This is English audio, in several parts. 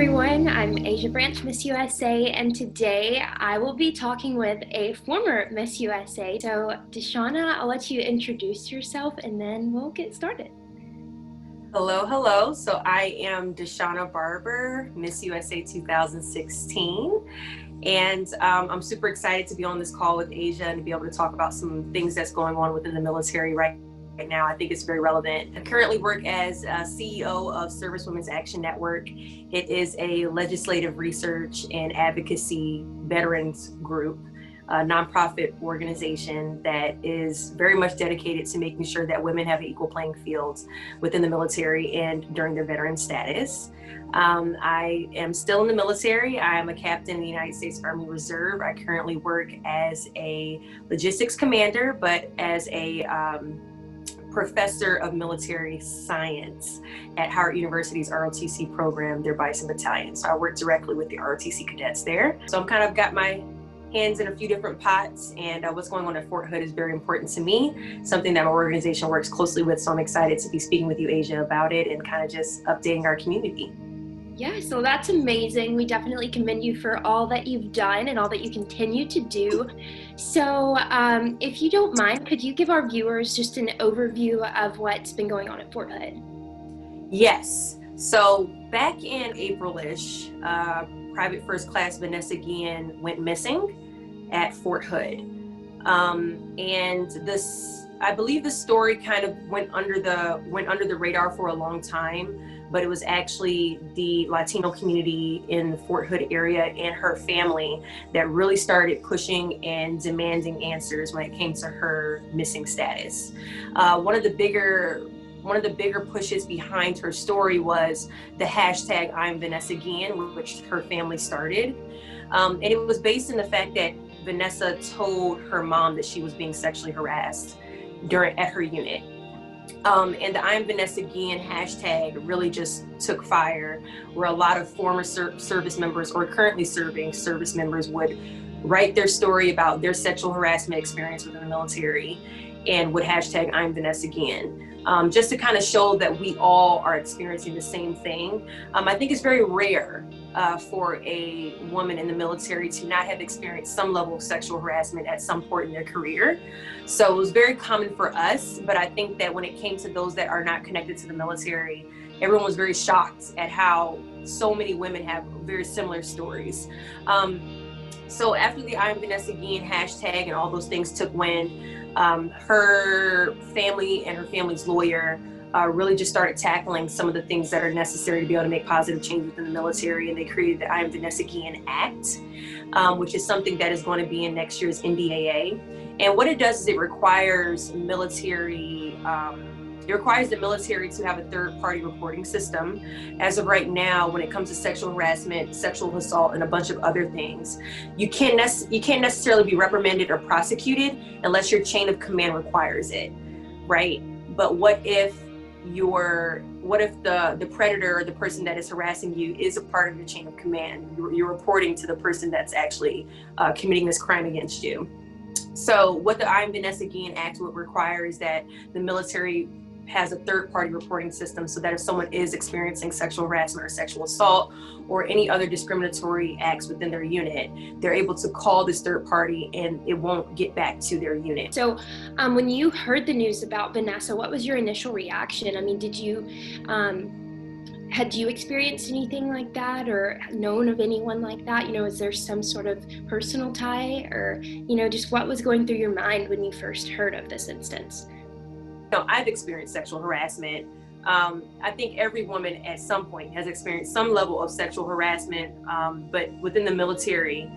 everyone, I'm Asia Branch, Miss USA, and today I will be talking with a former Miss USA. So, Deshauna, I'll let you introduce yourself and then we'll get started. Hello. So I am Deshauna Barber, Miss USA 2016. And I'm super excited to be on this call with Asia and to be able to talk about some things that's going on within the military right now. I think it's very relevant. I currently work as CEO of Service Women's Action Network. It is a legislative research and advocacy veterans group, a nonprofit organization that is very much dedicated to making sure that women have an equal playing field within the military and during their veteran status. I am still in the military. I am a captain in the United States Army Reserve. I currently work as a logistics commander, but as a professor of military science at Howard University's ROTC program, their Bison Battalion. So I work directly with the ROTC cadets there. So I'm kind of got my hands in a few different pots, and what's going on at Fort Hood is very important to me, something that my organization works closely with. So I'm excited to be speaking with you, Asia, about it and kind of just updating our community. Yeah, so that's amazing. We definitely commend you for all that you've done and all that you continue to do. So if you don't mind, could you give our viewers just an overview of what's been going on at Fort Hood? Yes. So back in April-ish, Private First Class Vanessa Gay went missing at Fort Hood. And this, I believe the story kind of went under the radar for a long time, but it was actually the Latino community in the Fort Hood area and her family that really started pushing and demanding answers when it came to her missing status. One of the bigger pushes behind her story was the hashtag I'm Vanessa Gay, which her family started. And it was based in the fact that Vanessa told her mom that she was being sexually harassed at her unit. And the I'm Vanessa Gay hashtag really just took fire, where a lot of former service members or currently serving service members would write their story about their sexual harassment experience within the military and would hashtag I'm Vanessa Gay. Just to kind of show that we all are experiencing the same thing. I think it's very rare for a woman in the military to not have experienced some level of sexual harassment at some point in their career. So it was very common for us, but I think that when it came to those that are not connected to the military, everyone was very shocked at how so many women have very similar stories. So after the I'm Vanessa Gay hashtag and all those things took wind, her family and her family's lawyer really just started tackling some of the things that are necessary to be able to make positive change within the military, and they created the I Am Vanessa Gay Act, which is something that is going to be in next year's NDAA. And what it does is it requires the military to have a third-party reporting system. As of right now, when it comes to sexual harassment, sexual assault, and a bunch of other things, you can't necessarily be reprimanded or prosecuted unless your chain of command requires it, right? But what if the predator or the person that is harassing you is a part of your chain of command? You're reporting to the person that's actually committing this crime against you. So what the I Am Vanessa Gay Act would require is that the military has a third-party reporting system, so that if someone is experiencing sexual harassment or sexual assault or any other discriminatory acts within their unit, they're able to call this third party and it won't get back to their unit. So when you heard the news about Vanessa, what was your initial reaction? I mean, had you experienced anything like that or known of anyone like that? You know, is there some sort of personal tie, or, you know, just what was going through your mind when you first heard of this instance? No, I've experienced sexual harassment. I think every woman at some point has experienced some level of sexual harassment, but within the military,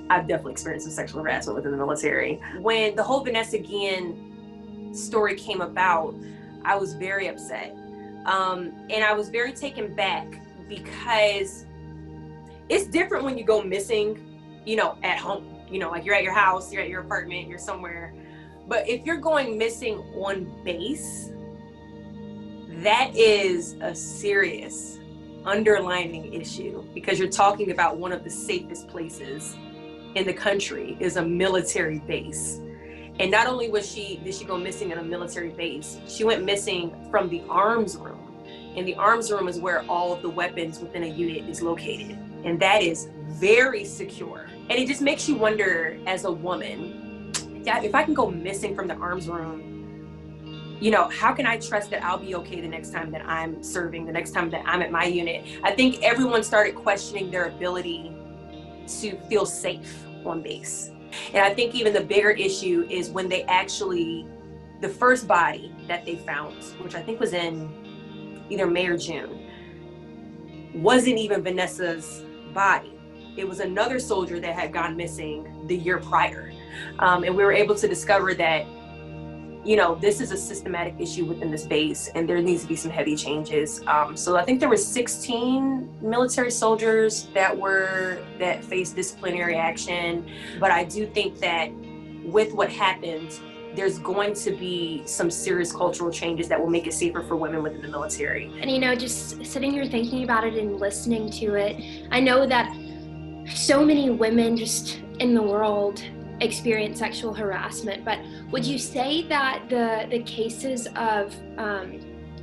I've definitely experienced some sexual harassment within the military. When the whole Vanessa Gay story came about, I was very upset. And I was very taken back because it's different when you go missing, you know, at home, you know, like you're at your house, you're at your apartment, you're somewhere. But if you're going missing on base, that is a serious underlining issue, because you're talking about one of the safest places in the country is a military base. And not only did she go missing at a military base, she went missing from the arms room And the arms room is where all of the weapons within a unit is located. And that is very secure. And it just makes you wonder, as a woman, if I can go missing from the arms room, you know, how can I trust that I'll be okay the next time that I'm serving, the next time that I'm at my unit? I think everyone started questioning their ability to feel safe on base. And I think even the bigger issue is when they actually, the first body that they found, which I think was in either May or June, wasn't even Vanessa's body. It was another soldier that had gone missing the year prior. And we were able to discover that, you know, this is a systematic issue within this base, and there needs to be some heavy changes. So I think there were 16 military soldiers that faced disciplinary action. But I do think that with what happened, there's going to be some serious cultural changes that will make it safer for women within the military. And you know, just sitting here thinking about it and listening to it, I know that so many women just in the world experience sexual harassment, but would you say that the cases of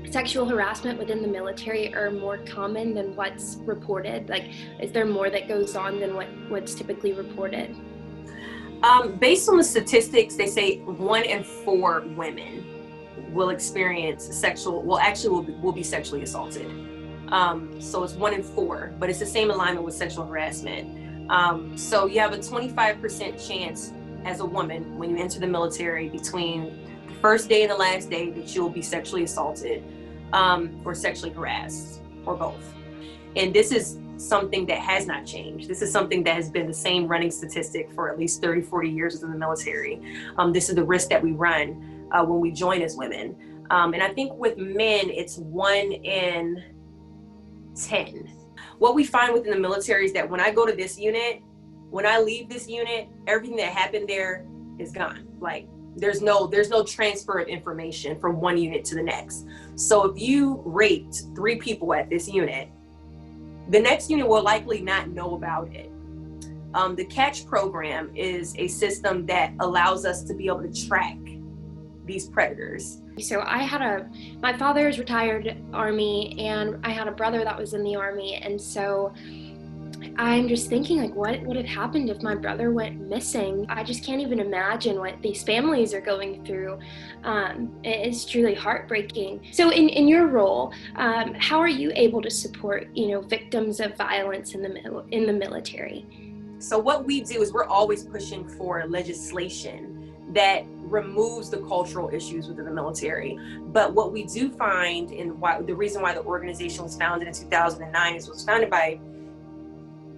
sexual harassment within the military are more common than what's reported? Like, is there more that goes on than what's typically reported? Based on the statistics, they say 1 in 4 women will experience will be sexually assaulted. So it's 1 in 4, but it's the same alignment with sexual harassment. So you have a 25% chance as a woman when you enter the military between the first day and the last day that you'll be sexually assaulted or sexually harassed, or both. And this is something that has not changed. This is something that has been the same running statistic for at least 30, 40 years within the military. This is the risk that we run when we join as women. And I think with men, it's 1 in 10. What we find within the military is that when I go to this unit, when I leave this unit, everything that happened there is gone. Like, there's no transfer of information from one unit to the next. So if you raped 3 people at this unit, the next unit will likely not know about it. The CATCH program is a system that allows us to be able to track these predators. So my father is retired Army, and I had a brother that was in the Army, and so I'm just thinking, like, what would have happened if my brother went missing? I just can't even imagine what these families are going through. It's truly heartbreaking. So in your role, how are you able to support, victims of violence in the military? So what we do is we're always pushing for legislation that removes the cultural issues within the military. But what we do find, and the reason why the organization was founded in 2009 is it was founded by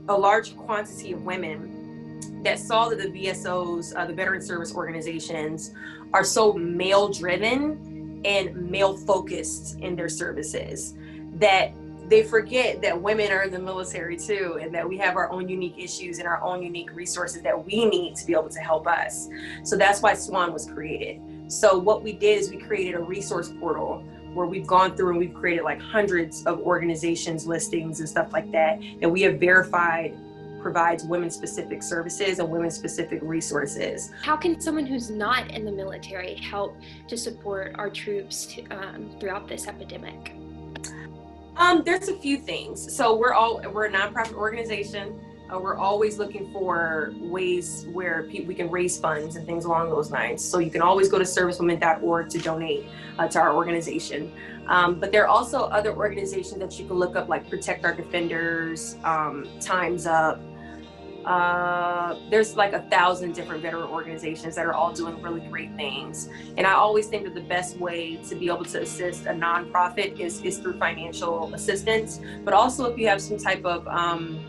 a large quantity of women that saw that the VSOs, the veteran service organizations, are so male-driven and male-focused in their services that they forget that women are in the military too, and that we have our own unique issues and our own unique resources that we need to be able to help us. So that's why SWAN was created. So what we did is we created a resource portal where we've gone through and we've created like hundreds of organizations listings and stuff like that we have verified provides women-specific services and women-specific resources. How can someone who's not in the military help to support our troops throughout this epidemic? There's a few things. So we're a nonprofit organization. We're always looking for ways where we can raise funds and things along those lines. So you can always go to servicewomen.org to donate to our organization. But there are also other organizations that you can look up, like Protect Our Defenders, Time's Up. There's like 1,000 different veteran organizations that are all doing really great things. And I always think that the best way to be able to assist a nonprofit is through financial assistance, but also if you have some type of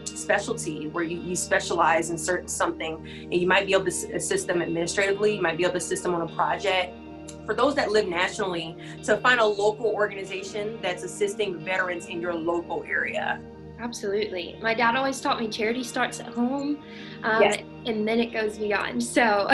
specialty where you specialize in something, and you might be able to assist them administratively, you might be able to assist them on a project. For those that live nationally, to find a local organization that's assisting veterans in your local area. Absolutely. My dad always taught me charity starts at home, Yes. and then it goes beyond. So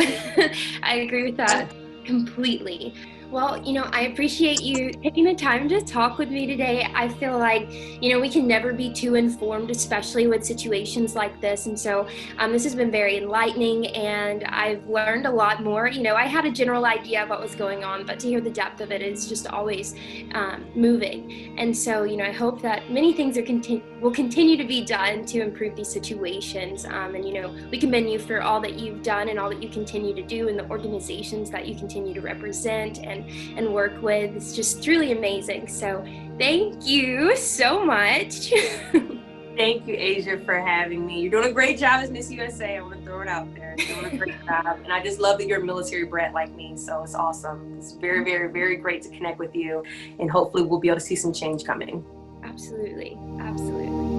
I agree with that completely. Well, I appreciate you taking the time to talk with me today. I feel like, we can never be too informed, especially with situations like this. And so this has been very enlightening, and I've learned a lot more. I had a general idea of what was going on, but to hear the depth of it is just always moving. And so, I hope that many things will continue to be done to improve these situations. And, we commend you for all that you've done and all that you continue to do, and the organizations that you continue to represent and work with. It's just truly amazing. So thank you so much. Thank you, Asia, for having me. You're doing a great job as Miss USA. I want to throw it out there. You're doing a great job. And I just love that you're a military brat like me. So it's awesome. It's very, very, very great to connect with you. And hopefully we'll be able to see some change coming. Absolutely. Absolutely.